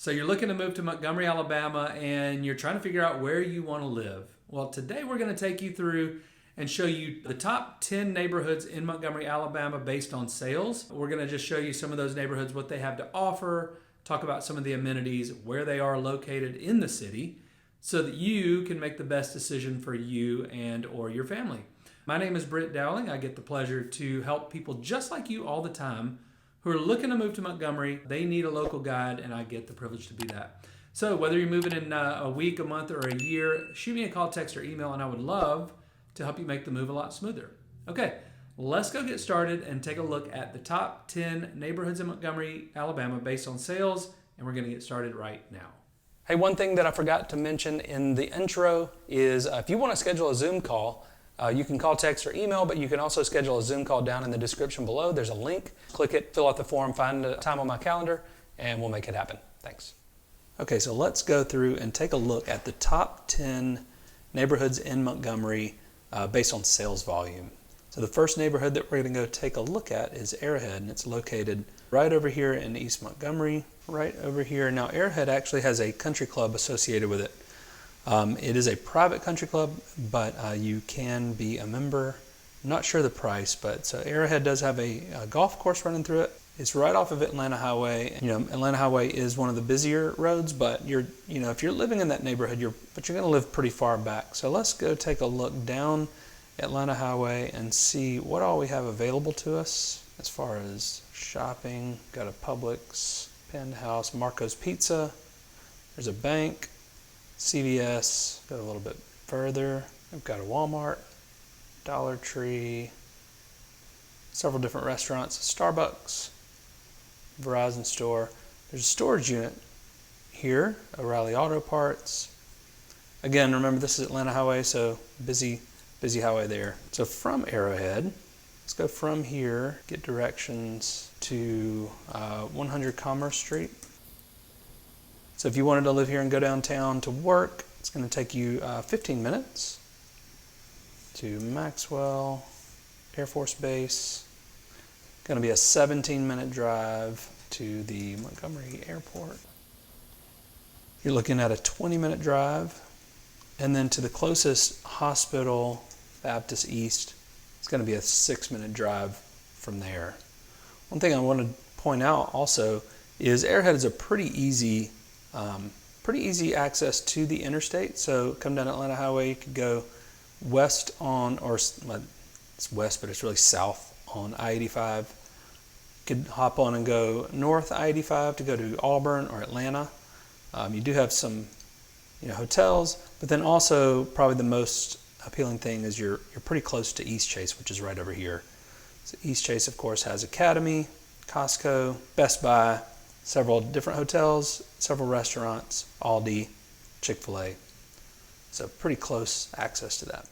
So you're looking to move to Montgomery, Alabama, and you're trying to figure out where you want to live. Well, today we're going to take you through and show you the top 10 neighborhoods in Montgomery, Alabama based on sales. We're going to just show you some of those neighborhoods, what they have to offer, talk about some of the amenities, where they are located in the city, so that you can make the best decision for you and or your family. My name is Britt Dowling. I get the pleasure to help people just like you all the time who are looking to move to Montgomery. They need a local guide, and I get the privilege to be that. So whether you're moving in a week, a month, or a year, shoot me a call, text, or email, and I would love to help you make the move a lot smoother. Okay, let's go get started and take a look at the top 10 neighborhoods in Montgomery, Alabama based on sales, and we're going to get started right now. Hey, one thing that I forgot to mention in the intro is if you want to schedule a Zoom call, you can call, text, or email, but you can also schedule a Zoom call down in the description below. There's a link. Click it, fill out the form, find a time on my calendar, and we'll make it happen. Thanks. Okay, so let's go through and take a look at the top 10 neighborhoods in Montgomery based on sales volume. So the first neighborhood that we're going to go take a look at is Arrowhead, and it's located right over here in East Montgomery, right over here. Now, Arrowhead actually has a country club associated with it. It is a private country club, but you can be a member. I'm not sure the price, but so Arrowhead does have a golf course running through it. It's right off of Atlanta Highway. You know, Atlanta Highway is one of the busier roads, but if you're living in that neighborhood, you're going to live pretty far back. So let's go take a look down Atlanta Highway and see what all we have available to us as far as shopping. Got a Publix, Penthouse, Marco's Pizza. There's a bank. CVS, go a little bit further. We've got a Walmart, Dollar Tree, several different restaurants, Starbucks, Verizon store. There's a storage unit here, O'Reilly Auto Parts. Again, remember this is Atlanta Highway, so busy highway there. So from Arrowhead, let's go from here, get directions to 100 Commerce Street. So if you wanted to live here and go downtown to work, it's going to take you 15 minutes to Maxwell Air Force Base. Going to be a 17-minute drive to the Montgomery Airport. You're looking at a 20-minute drive. And then to the closest hospital, Baptist East, it's going to be a 6-minute drive from there. One thing I want to point out also is Arrowhead is a pretty easy access to the interstate. So come down Atlanta Highway, you could go west on, or it's west, but it's really south on I-85. You could hop on and go north I-85 to go to Auburn or Atlanta. You do have some hotels, but then also probably the most appealing thing is you're pretty close to East Chase, which is right over here. So East Chase, of course, has Academy, Costco, Best Buy, several different hotels, several restaurants, Aldi, Chick-fil-A. So pretty close access to that.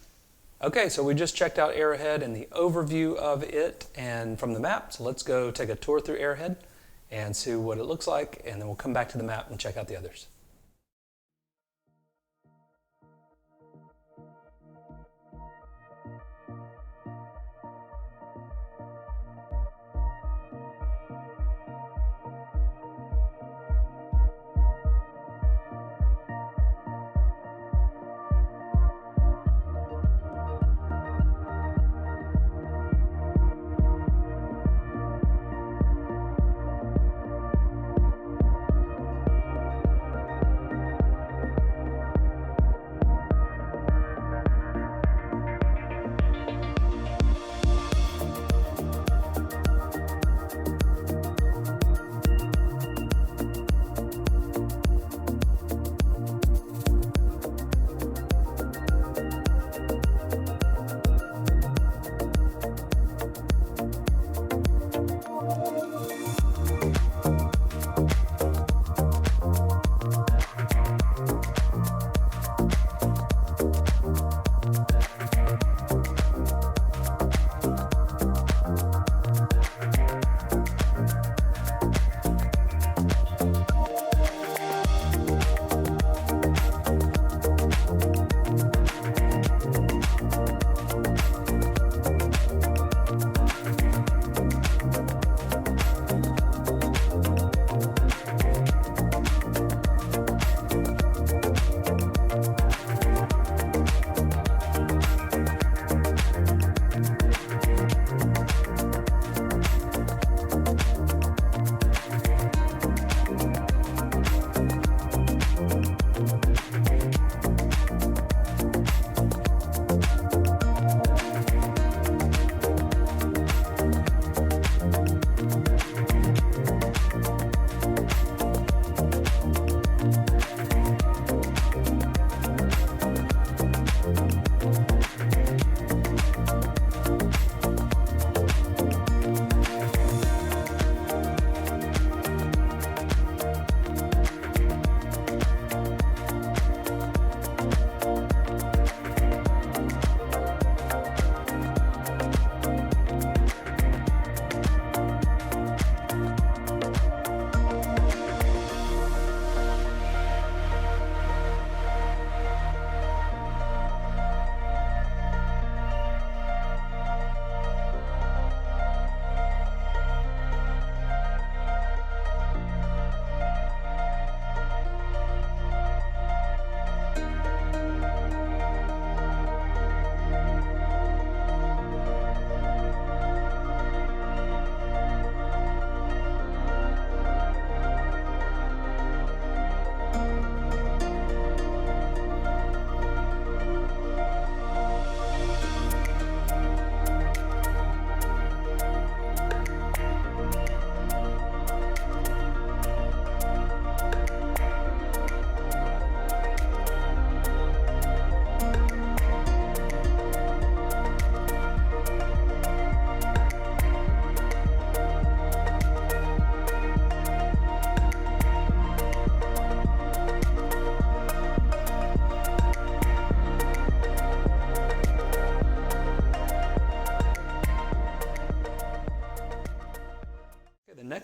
Okay, so we just checked out Arrowhead and the overview of it and from the map. So let's go take a tour through Arrowhead and see what it looks like, and then we'll come back to the map and check out the others.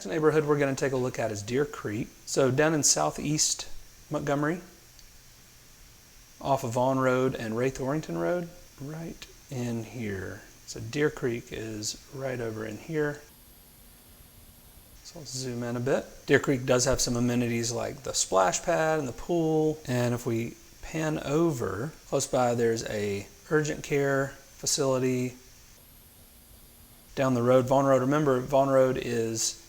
Next neighborhood we're going to take a look at is Deer Creek. So down in southeast Montgomery, off of Vaughn Road and Wraith-Orrington Road, right in here. So Deer Creek is right over in here. So let's zoom in a bit. Deer Creek does have some amenities like the splash pad and the pool. And if we pan over, close by there's a urgent care facility. Down the road, Vaughn Road. Remember, Vaughn Road is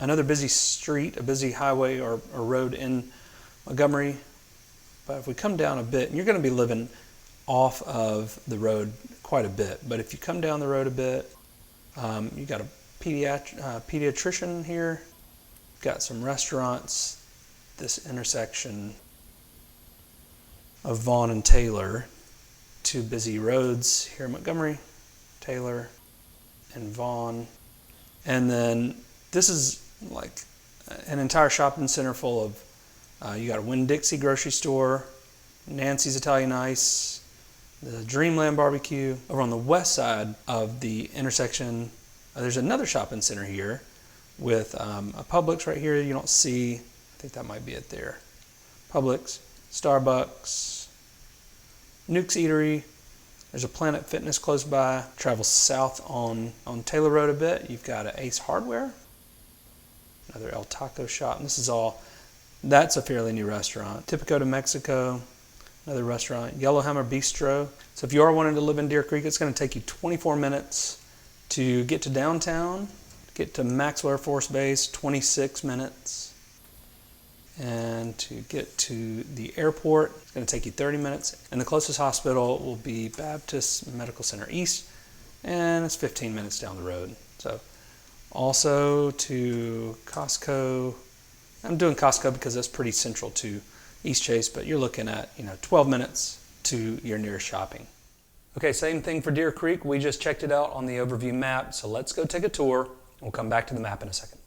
another busy street, a busy highway or road in Montgomery. But if we come down a bit, and you're going to be living off of the road quite a bit, but if you come down the road a bit, you got a pediatrician here, got some restaurants, this intersection of Vaughn and Taylor, two busy roads here in Montgomery, Taylor and Vaughn. And then this is like an entire shopping center full of, you got a Winn-Dixie grocery store, Nancy's Italian Ice, the Dreamland Barbecue. Over on the west side of the intersection, there's another shopping center here with a Publix right here. You don't see, I think that might be it there. Publix, Starbucks, Nuke's Eatery. There's a Planet Fitness close by. Travel south on Taylor Road a bit. You've got an Ace Hardware, another El Taco shop. And this is all, that's a fairly new restaurant. Tipico de Mexico, another restaurant. Yellowhammer Bistro. So if you are wanting to live in Deer Creek, it's going to take you 24 minutes to get to downtown, get to Maxwell Air Force Base, 26 minutes. And to get to the airport, it's going to take you 30 minutes. And the closest hospital will be Baptist Medical Center East, and it's 15 minutes down the road. So also to Costco. I'm doing Costco because that's pretty central to East Chase, but you're looking at 12 minutes to your nearest shopping. Okay, same thing for Deer Creek. We just checked it out on the overview map, so let's go take a tour. We'll come back to the map in a second.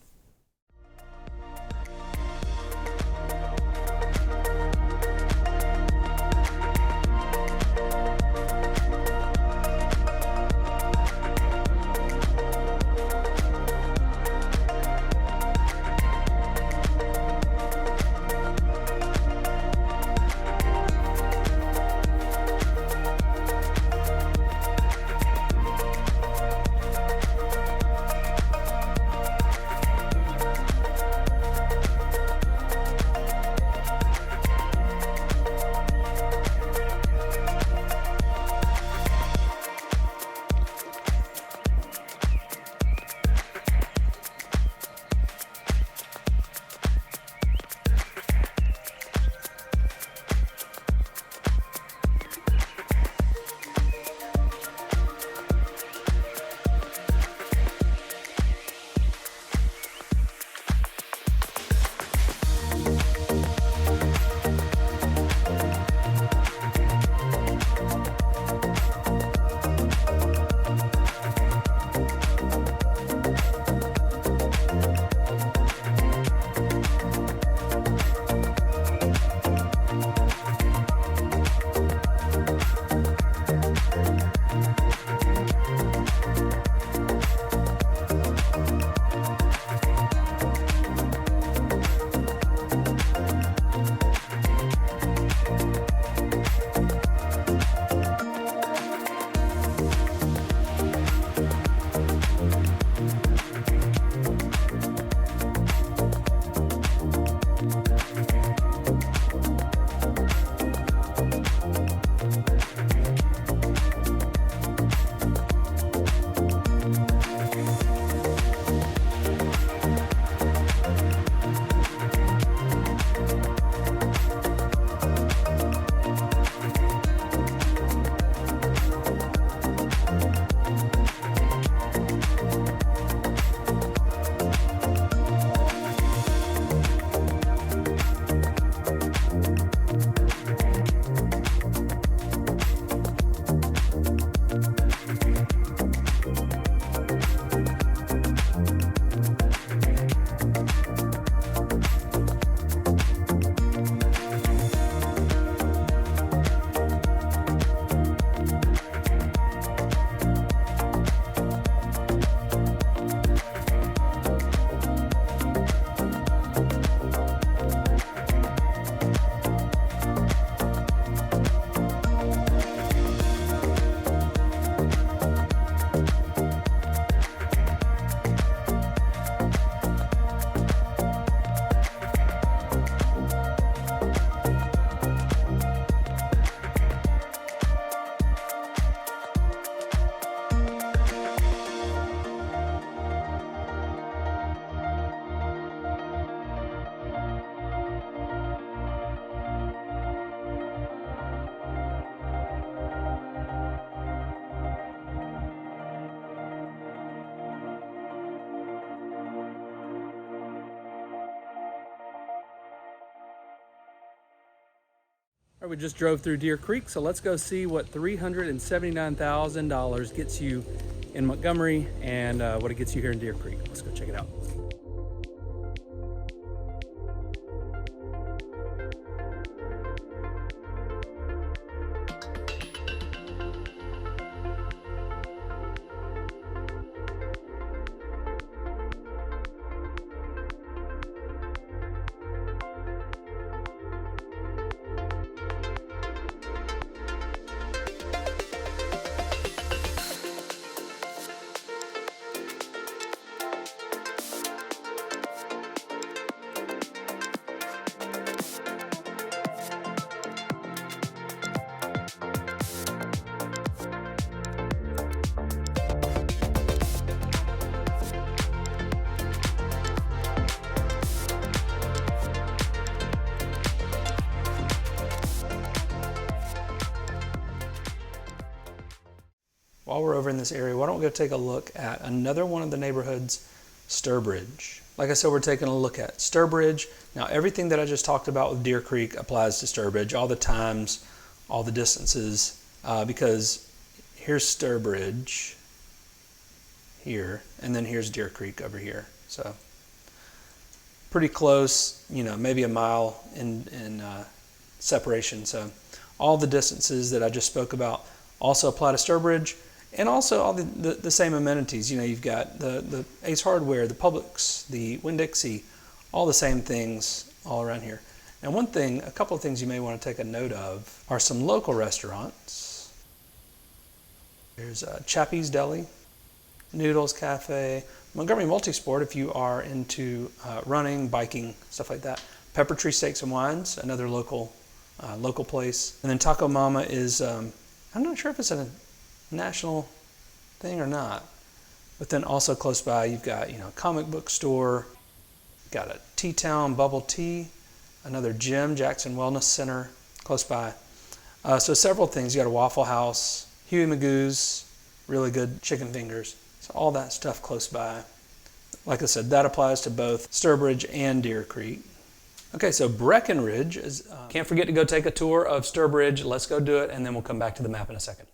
All right, we just drove through Deer Creek, so let's go see what $379,000 gets you in Montgomery and what it gets you here in Deer Creek. Let's go check it out. While we're over in this area, why don't we go take a look at another one of the neighborhoods, Sturbridge. Like I said, we're taking a look at Sturbridge. Now, everything that I just talked about with Deer Creek applies to Sturbridge, all the times, all the distances, because here's Sturbridge here, and then here's Deer Creek over here. So pretty close, you know, maybe a mile in separation. So all the distances that I just spoke about also apply to Sturbridge. And also all the same amenities. You know, you've got the Ace Hardware, the Publix, the Winn-Dixie, all the same things all around here. And one thing, a couple of things you may want to take a note of are some local restaurants. There's Chappie's Deli, Noodles Cafe, Montgomery Multisport if you are into running, biking, stuff like that. Pepper Tree Steaks and Wines, another local place. And then Taco Mama is, I'm not sure if it's a national thing or not, but then also close by you've got, you know, comic book store, got a T-Town Bubble Tea, another gym, Jackson Wellness Center close by. So several things. You got a Waffle House, Huey Magoo's, really good chicken fingers. So all that stuff close by. Like I said, that applies to both Sturbridge and Deer Creek. Okay, so Breckenridge is. Can't forget to go take a tour of Sturbridge. Let's go do it, and then we'll come back to the map in a second.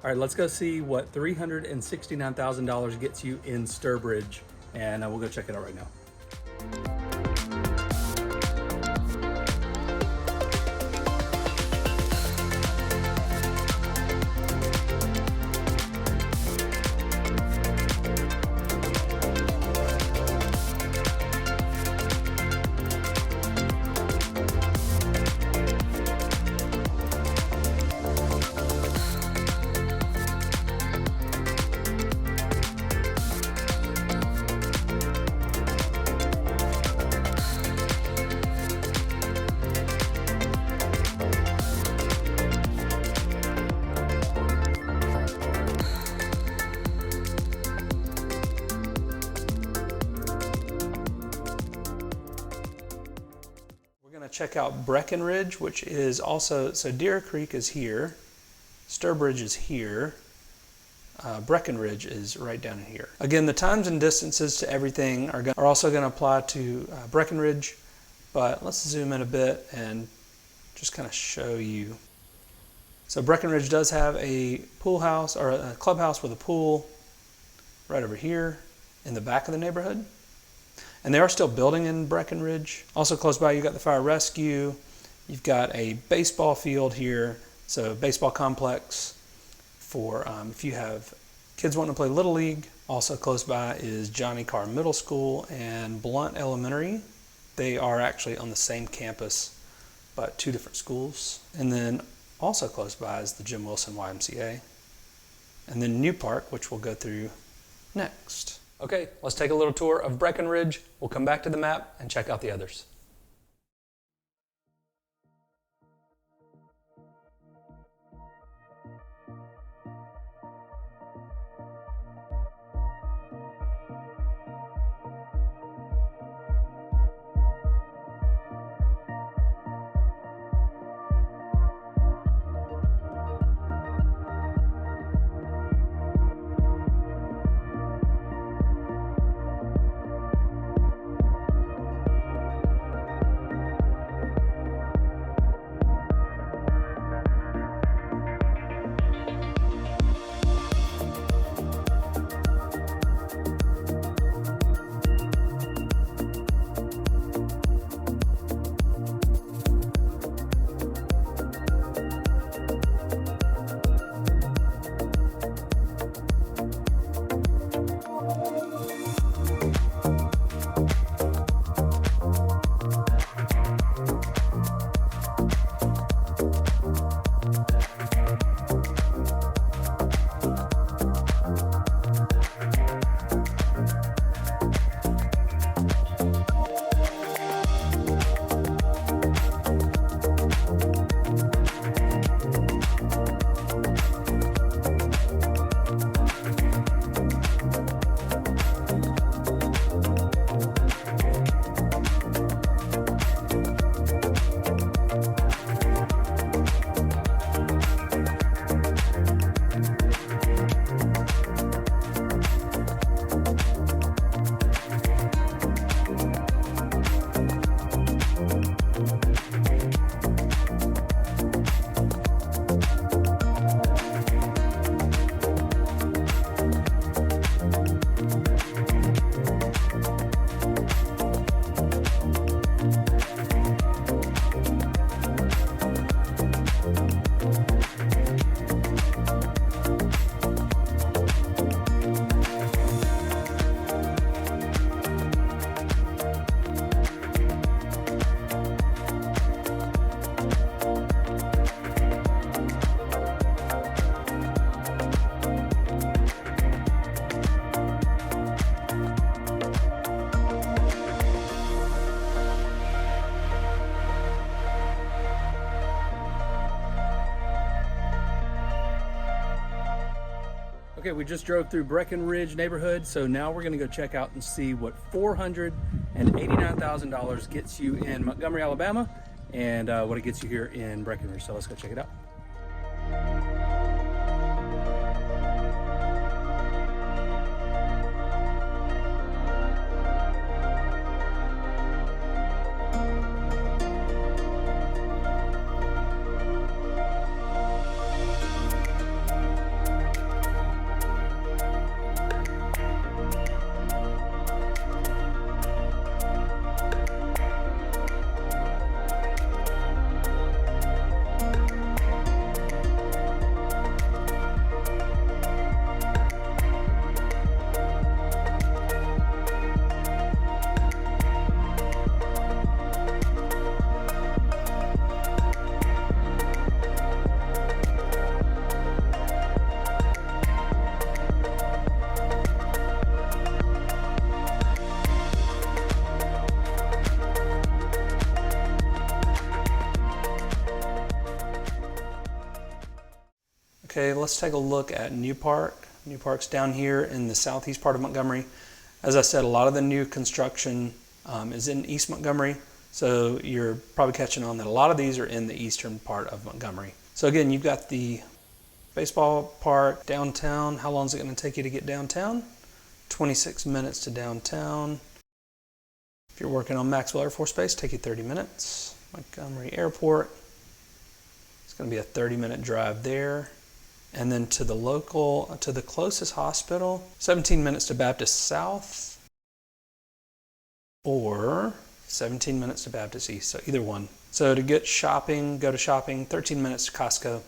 All right, let's go see what $369,000 gets you in Sturbridge, and we'll go check it out right now. Check out Breckenridge, which is also, so Deer Creek is here, Sturbridge is here, Breckenridge is right down in here. Again, the times and distances to everything are also going to apply to Breckenridge, but let's zoom in a bit and just kind of show you. So Breckenridge does have a pool house, or a clubhouse with a pool right over here in the back of the neighborhood. And they are still building in Breckenridge. Also close by, you've got the fire rescue. You've got a baseball field here. So baseball complex for if you have kids wanting to play Little League. Also close by is Johnny Carr Middle School and Blunt Elementary. They are actually on the same campus, but two different schools. And then also close by is the Jim Wilson YMCA. And then New Park, which we'll go through next. Okay, let's take a little tour of Breckenridge. We'll come back to the map and check out the others. Okay, we just drove through Breckenridge neighborhood, so now we're gonna go check out and see what $489,000 gets you in Montgomery, Alabama, and what it gets you here in Breckenridge. So let's go check it out. Okay, let's take a look at New Park. New Park's down here in the southeast part of Montgomery. As I said, a lot of the new construction is in East Montgomery, so you're probably catching on that a lot of these are in the eastern part of Montgomery. So again, you've got the baseball park downtown. How long is it going to take you to get downtown? 26 minutes to downtown. If you're working on Maxwell Air Force Base, take you 30 minutes. Montgomery Airport, it's going to be a 30-minute drive there. And then to the closest hospital, 17 minutes to Baptist South or 17 minutes to Baptist East, so either one. So to get shopping, go to shopping, 13 minutes to Costco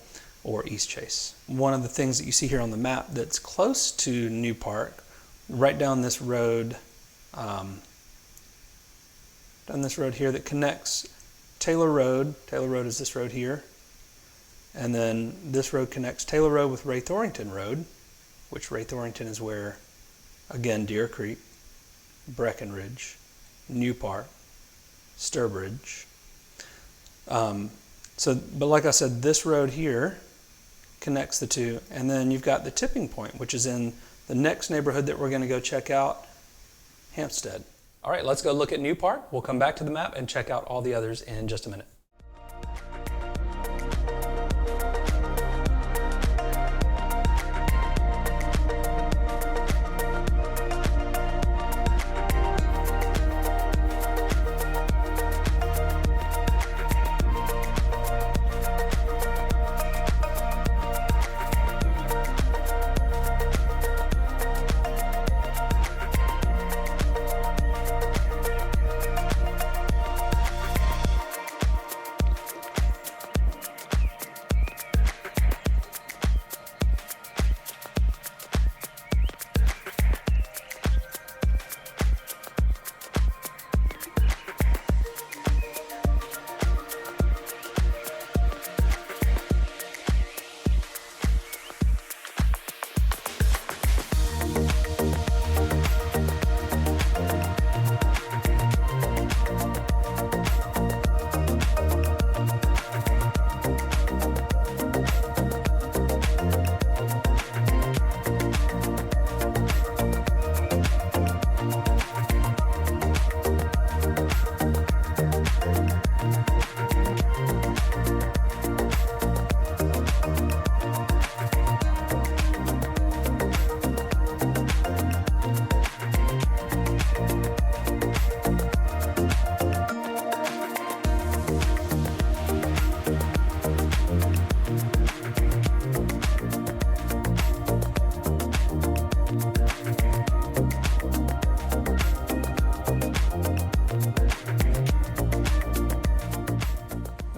or East Chase. One of the things that you see here on the map that's close to New Park, right down this road, here that connects Taylor Road. Taylor Road is this road here. And then this road connects Taylor Road with Ray Thorington Road, which Ray Thorington is where, again, Deer Creek, Breckenridge, New Park, Sturbridge. But like I said, this road here connects the two. And then you've got the tipping point, which is in the next neighborhood that we're going to go check out, Hampstead. All right, let's go look at New Park. We'll come back to the map and check out all the others in just a minute.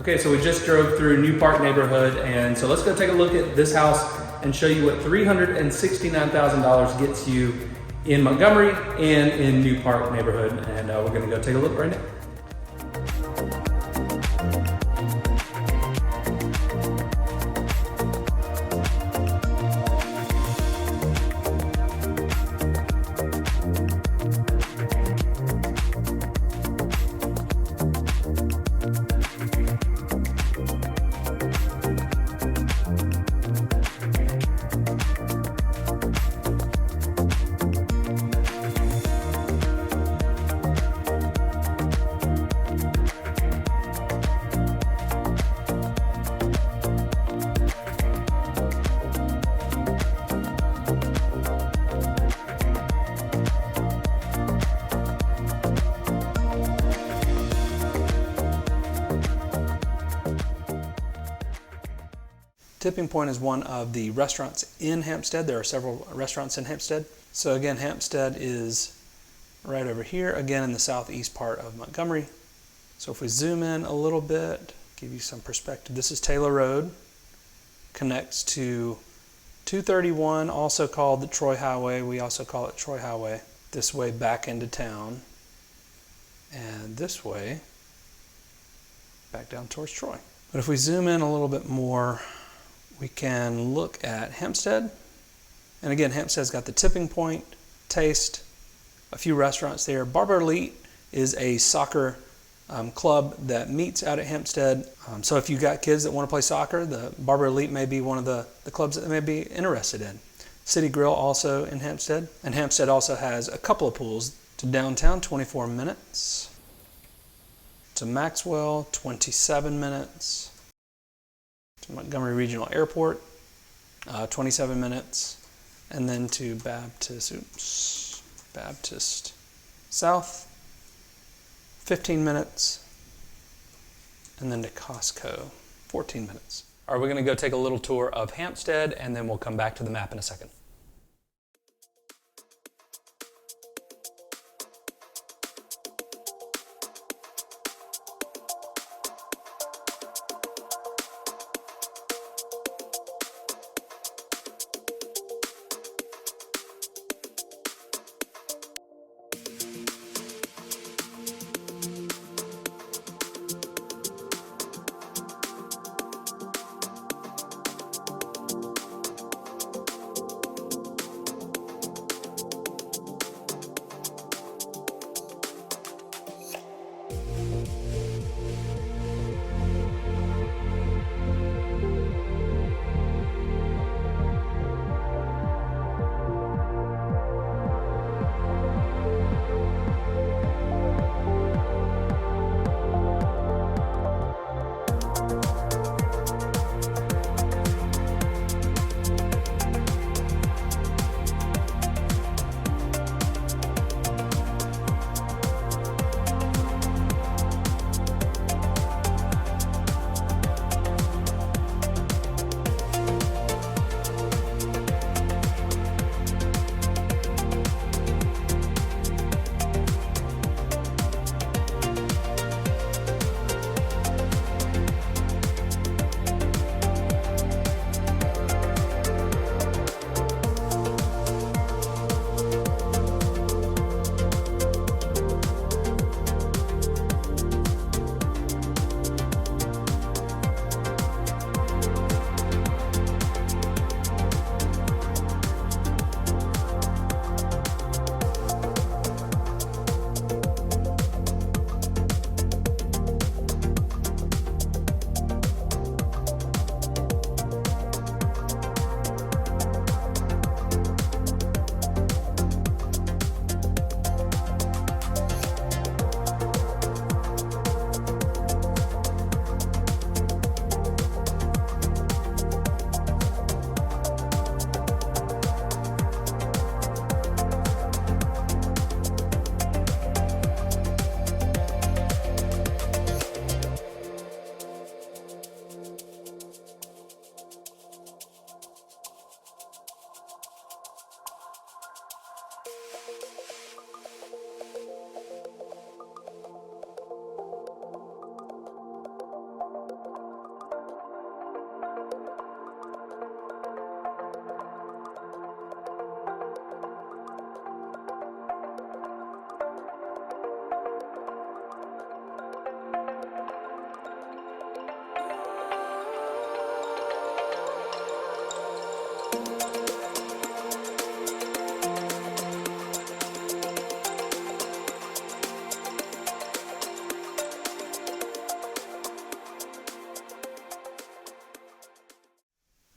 Okay, so we just drove through New Park neighborhood, and so let's go take a look at this house and show you what $369,000 gets you in Montgomery and in New Park neighborhood, and we're gonna go take a look right now. Tipping Point is one of the restaurants in Hampstead. There are several restaurants in Hampstead. So again, Hampstead is right over here, again in the southeast part of Montgomery. So if we zoom in a little bit, give you some perspective. This is Taylor Road, connects to 231, also called the Troy Highway. We also call it Troy Highway. This way back into town, and this way back down towards Troy. But if we zoom in a little bit more, we can look at Hampstead. And again, Hampstead's got the Tipping Point, Taste, a few restaurants there. Barber Elite is a soccer club that meets out at Hampstead. So if you've got kids that want to play soccer, the Barber Elite may be one of the clubs that they may be interested in. City Grill also in Hampstead. And Hampstead also has a couple of pools. To downtown, 24 minutes. To Maxwell, 27 minutes. To Montgomery Regional Airport, 27 minutes. And then to Baptist South, 15 minutes. And then to Costco, 14 minutes. All right, we're going to go take a little tour of Hampstead, and then we'll come back to the map in a second.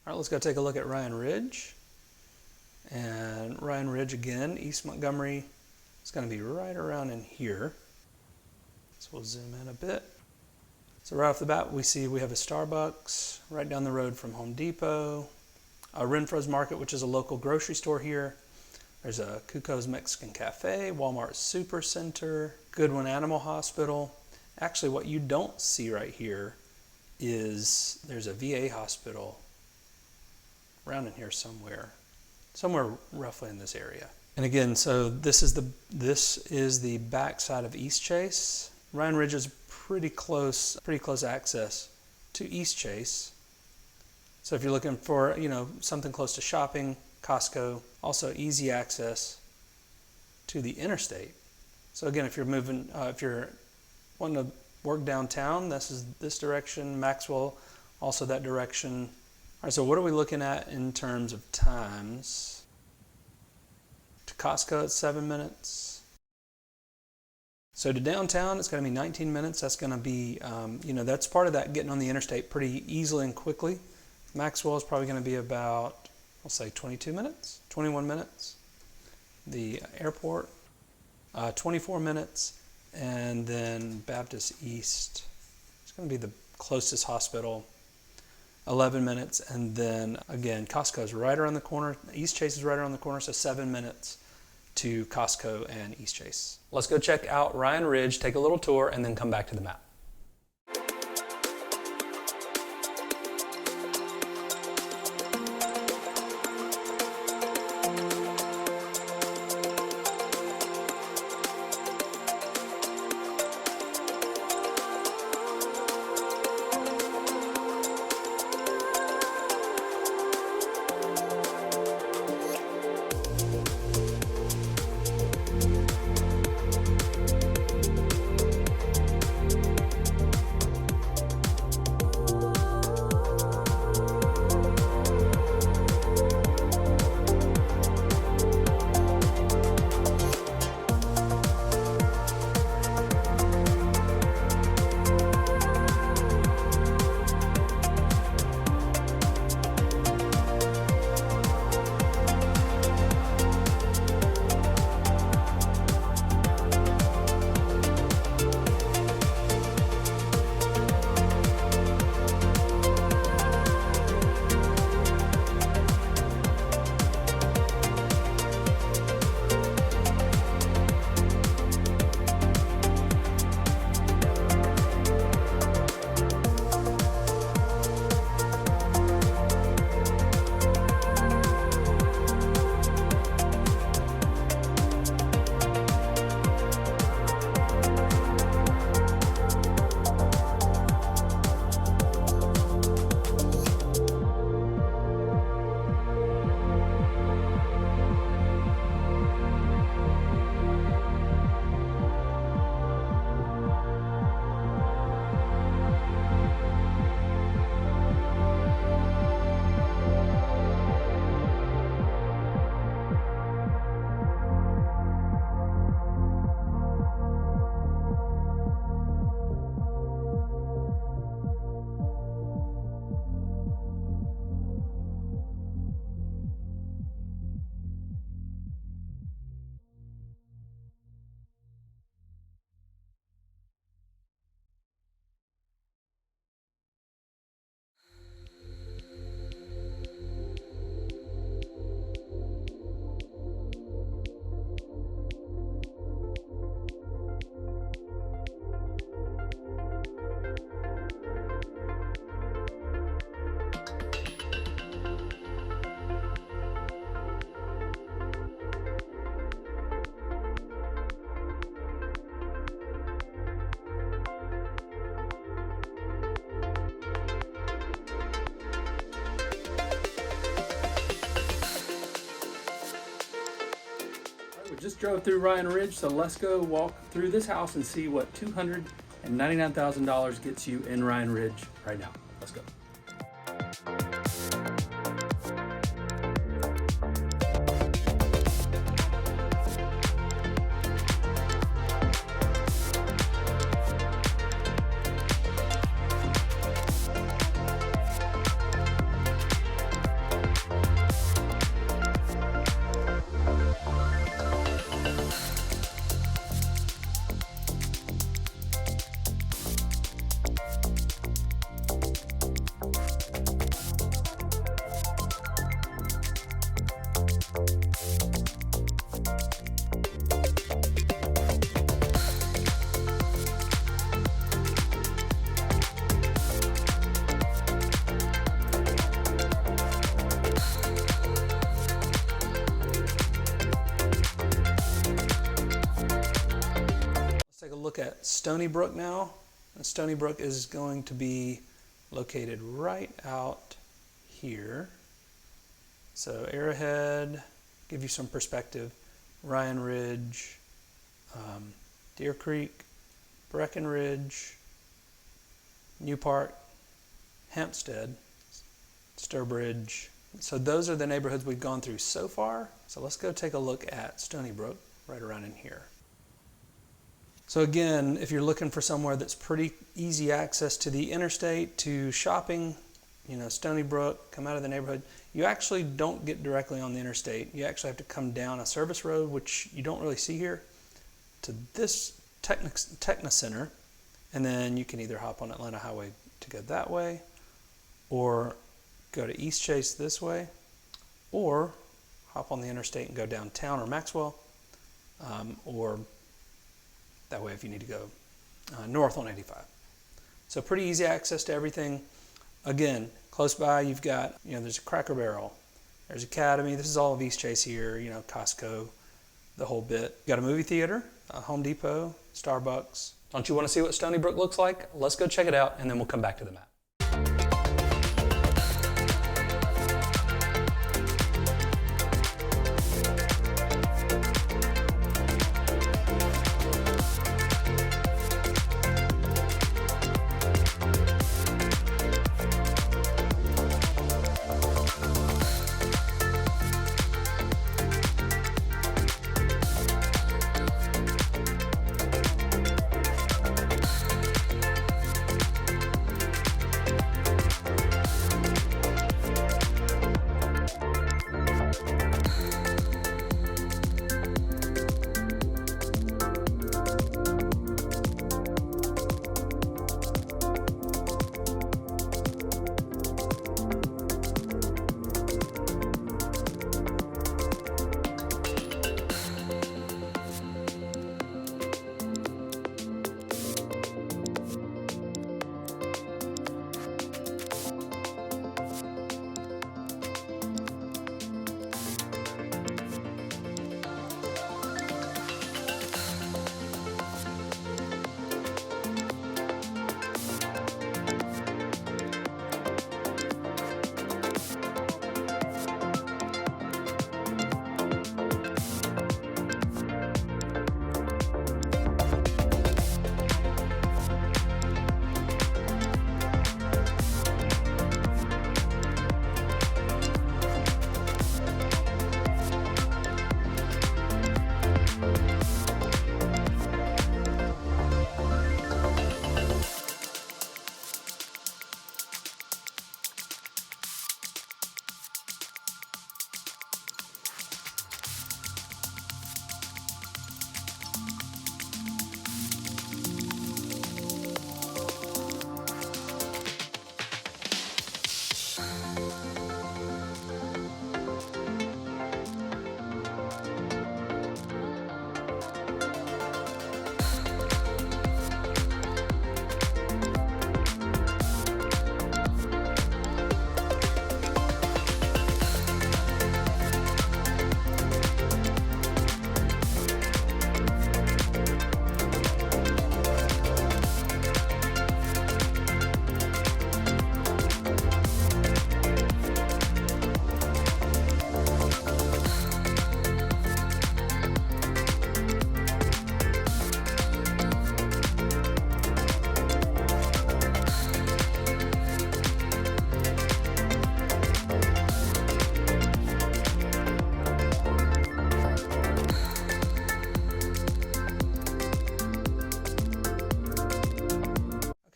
All right, let's go take a look at Ryan Ridge. And Ryan Ridge again, East Montgomery, is going to be right around in here. So we'll zoom in a bit. So right off the bat, we see we have a Starbucks right down the road from Home Depot, a Renfro's Market, which is a local grocery store here. There's a Cuco's Mexican Cafe, Walmart Super Center, Goodwin Animal Hospital. Actually, what you don't see right here is there's a VA hospital around in here somewhere roughly in this area. And again, so this is the back side of East Chase. Ryan Ridge is pretty close access to East Chase. So if you're looking for, something close to shopping, Costco, also easy access to the interstate. So again, if you're wanting to work downtown, this is this direction, Maxwell, also that direction. All right, so what are we looking at in terms of times? To Costco, it's 7 minutes. So to downtown, it's going to be 19 minutes. That's going to be, that's part of that getting on the interstate pretty easily and quickly. Maxwell is probably going to be about, I'll say 22 minutes, 21 minutes. The airport, 24 minutes. And then Baptist East, it's going to be the closest hospital, 11 minutes. And then again, Costco is right around the corner. East Chase is right around the corner, so 7 minutes to Costco and East Chase. Let's go check out Ryan Ridge, take a little tour, and then come back to the map. Just drove through Ryan Ridge, so let's go walk through this house and see what $299,000 gets you in Ryan Ridge right now. Let's go. Look at Stoneybrooke now. And Stoneybrooke is going to be located right out here. So Arrowhead, give you some perspective. Ryan Ridge, Deer Creek, Breckenridge, New Park, Hampstead, Sturbridge. So those are the neighborhoods we've gone through so far. So let's go take a look at Stoneybrooke right around in here. So again, if you're looking for somewhere that's pretty easy access to the interstate, to shopping, Stoneybrooke, come out of the neighborhood, you actually don't get directly on the interstate. You actually have to come down a service road, which you don't really see here, to this Techna Center, and then you can either hop on Atlanta Highway to go that way, or go to East Chase this way, or hop on the interstate and go downtown or Maxwell, or that way if you need to go north on 85. So pretty easy access to everything. Again, close by you've got, there's a Cracker Barrel, there's Academy, this is all of East Chase here, Costco, the whole bit. You got a movie theater, a Home Depot, Starbucks. Don't you want to see what Stoneybrooke looks like? Let's go check it out, and then we'll come back to the map.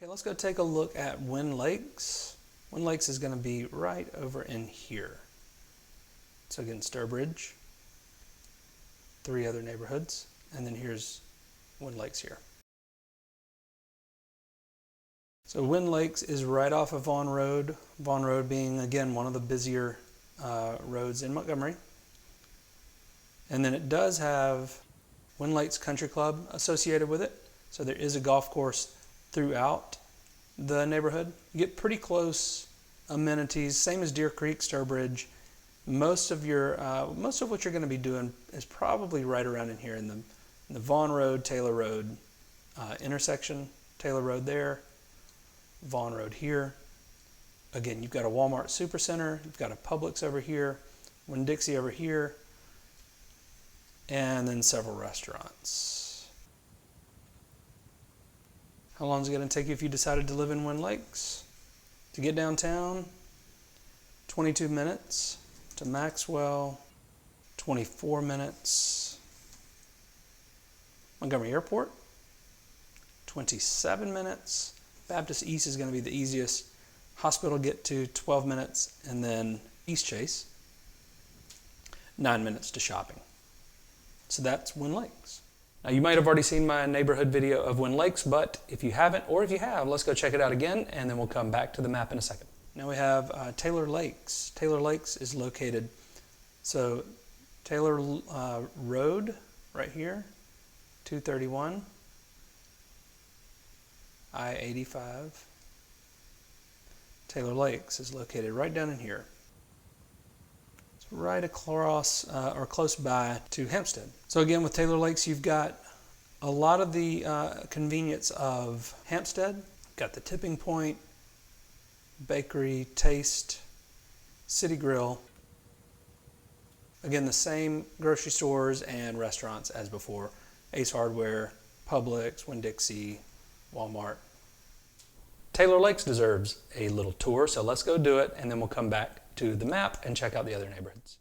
Let's go take a look at Wynlakes. Wynlakes is going to be right over in here. So again, Sturbridge, 3 other neighborhoods, and then here's Wynlakes here. So Wynlakes is right off of Vaughn Road. Vaughn Road being, again, one of the busier roads in Montgomery. And then it does have Wynlakes Country Club associated with it. So there is a golf course throughout the neighborhood. You get pretty close amenities, same as Deer Creek, Sturbridge. Most of what you're going to be doing is probably right around in here in the Vaughn Road, Taylor Road intersection. Taylor Road there, Vaughn Road here. Again, you've got a Walmart Supercenter, you've got a Publix over here, Winn-Dixie over here, and then several restaurants. How long is it going to take you if you decided to live in Wynlakes? To get downtown, 22 minutes. To Maxwell, 24 minutes. Montgomery Airport, 27 minutes. Baptist East is going to be the easiest. Hospital get to 12 minutes, and then East Chase, 9 minutes to shopping. So that's Wynlakes. Now you might have already seen my neighborhood video of Wynlakes, but if you haven't, or if you have, let's go check it out again, and then we'll come back to the map in a second. Now we have Taylor Lakes. Taylor Lakes is located, so Taylor Road right here, 231, I-85. Taylor Lakes is located right down in here. It's right across or close by to Hampstead. So again, with Taylor Lakes, you've got a lot of the convenience of Hampstead. Got the tipping point, bakery, taste, city grill. Again, the same grocery stores and restaurants as before. Ace Hardware, Publix, Winn-Dixie, Walmart. Taylor Lakes deserves a little tour, so let's go do it, and then we'll come back to the map and check out the other neighborhoods.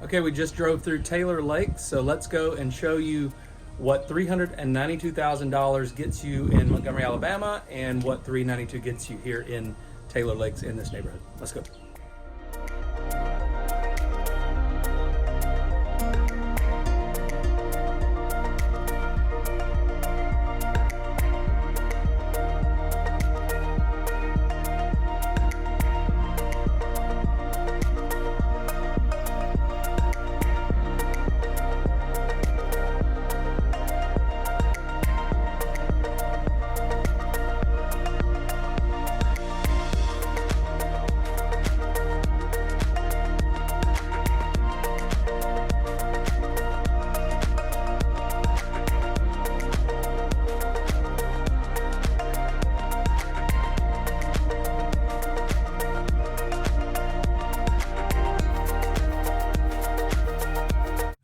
Okay, we just drove through Taylor Lakes, so let's go and show you what $392,000 gets you in Montgomery, Alabama, and what $392 gets you here in Taylor Lakes in this neighborhood. Let's go.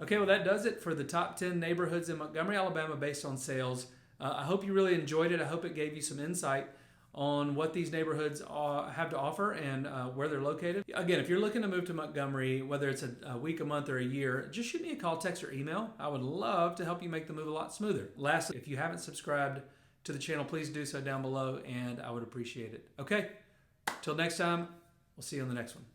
Okay, well, that does it for the top 10 neighborhoods in Montgomery, Alabama based on sales. I hope you really enjoyed it. I hope it gave you some insight on what these neighborhoods have to offer and where they're located. Again, if you're looking to move to Montgomery, whether it's a week, a month, or a year, just shoot me a call, text, or email. I would love to help you make the move a lot smoother. Lastly, if you haven't subscribed to the channel, please do so down below, and I would appreciate it. Okay, till next time, we'll see you on the next one.